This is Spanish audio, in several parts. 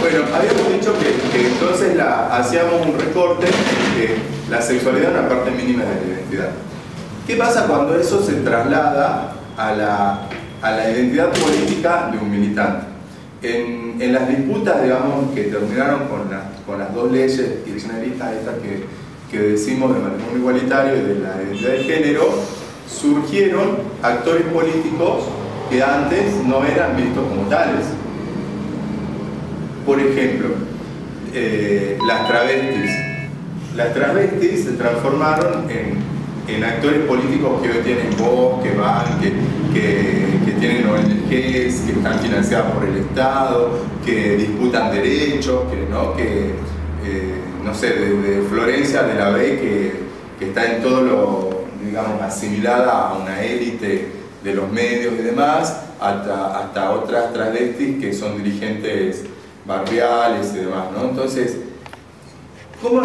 Bueno, habíamos dicho que entonces hacíamos un recorte que la sexualidad es una parte mínima de la identidad. ¿Qué pasa cuando eso se traslada a la identidad política de un militante? En las disputas, digamos, que terminaron con las dos leyes kirchneristas estas que decimos de matrimonio igualitario y de la identidad de género, surgieron actores políticos que antes no eran vistos como tales. Por ejemplo, las travestis. Las travestis se transformaron en actores políticos que hoy tienen voz, que van, que tienen ONGs, que están financiadas por el Estado, que disputan derechos, no sé, de Florencia de la B, que está en todo lo, digamos, asimilada a una élite de los medios y demás, hasta otras travestis que son dirigentes barriales y demás, ¿no? Entonces, ¿cómo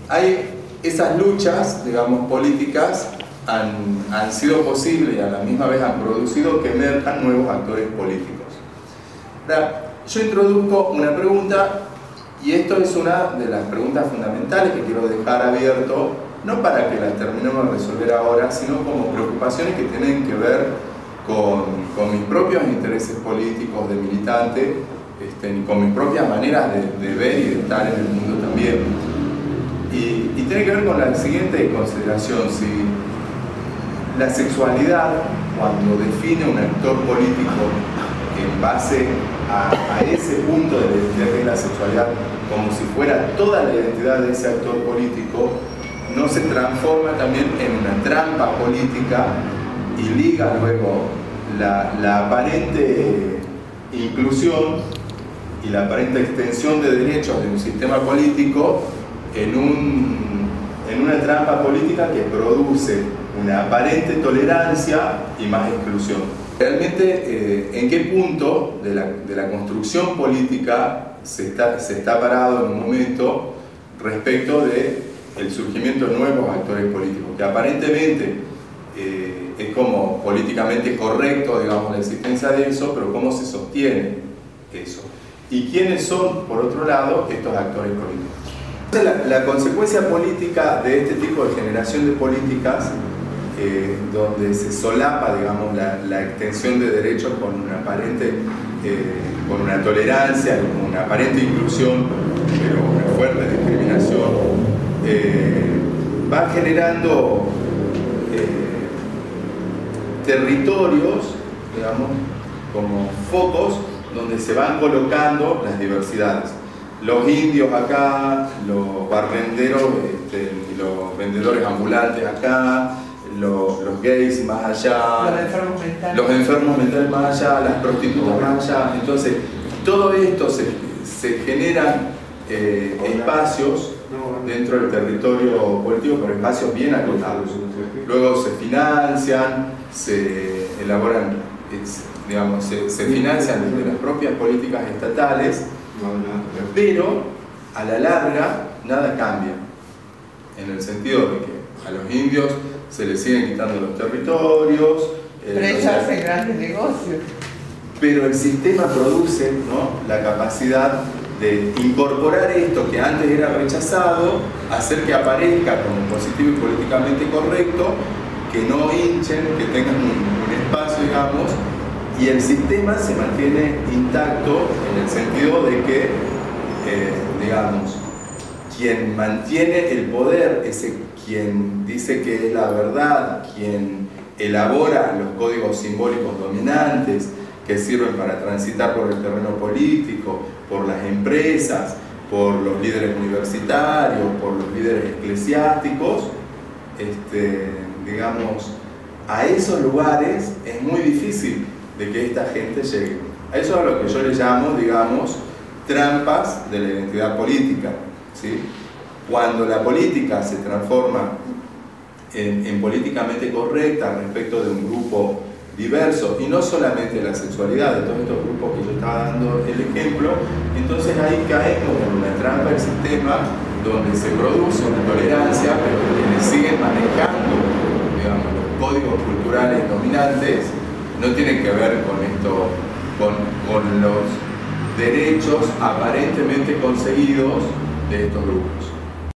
hay esas luchas, digamos, políticas han sido posibles y a la misma vez han producido que emerjan nuevos actores políticos? Ahora, yo introduzco una pregunta, y esto es una de las preguntas fundamentales que quiero dejar abierto, no para que las terminemos de resolver ahora, sino como preocupaciones que tienen que ver con mis propios intereses políticos de militante, con mis propias maneras de ver y de estar en el mundo también. Y tiene que ver con la siguiente consideración: si la sexualidad, cuando define un actor político en base a ese punto de la identidad que es la sexualidad, como si fuera toda la identidad de ese actor político, no se transforma también en una trampa política y liga luego la aparente inclusión y la aparente extensión de derechos de un sistema político en una trampa política que produce una aparente tolerancia y más exclusión. Realmente, ¿en qué punto de la construcción política se está parado en un momento respecto del surgimiento de nuevos actores políticos? Que aparentemente es como políticamente correcto, digamos, la existencia de eso, pero ¿cómo se sostiene eso? ¿Y quiénes son, por otro lado, estos actores políticos? Entonces, la consecuencia política de este tipo de generación de políticas, donde se solapa, digamos, la extensión de derechos con una aparente, con una tolerancia, con una aparente inclusión, pero una fuerte discriminación, va generando territorios, digamos, como focos donde se van colocando las diversidades. Los indios acá, los barrenderos, los vendedores ambulantes acá, los gays más allá, los enfermos mentales más allá, las prostitutas más allá. Entonces, todo esto se generan espacios dentro del territorio político, pero espacios bien acotados. Luego se financian, se elaboran, digamos, se financian desde las propias políticas estatales, pero a la larga nada cambia, en el sentido de que a los indios se les siguen quitando los territorios, pero ellos hacen grandes negocios. Pero el sistema produce, ¿no?, la capacidad de incorporar esto que antes era rechazado, hacer que aparezca como positivo y políticamente correcto, que no hinchen, que tengan un espacio, digamos, y el sistema se mantiene intacto en el sentido de que, digamos, quien mantiene el poder, quien dice que es la verdad, quien elabora los códigos simbólicos dominantes que sirven para transitar por el terreno político, por las empresas, por los líderes universitarios, por los líderes eclesiásticos, digamos, a esos lugares es muy difícil de que esta gente llegue. A eso es a lo que yo le llamo, digamos, trampas de la identidad política, ¿sí? Cuando la política se transforma en políticamente correcta respecto de un grupo diverso, y no solamente la sexualidad, de todos estos grupos que yo estaba dando el ejemplo, entonces ahí caemos en una trampa del sistema donde se produce una tolerancia, pero quienes siguen manejando, digamos, los códigos culturales dominantes no tienen que ver con esto, con los derechos aparentemente conseguidos de estos grupos.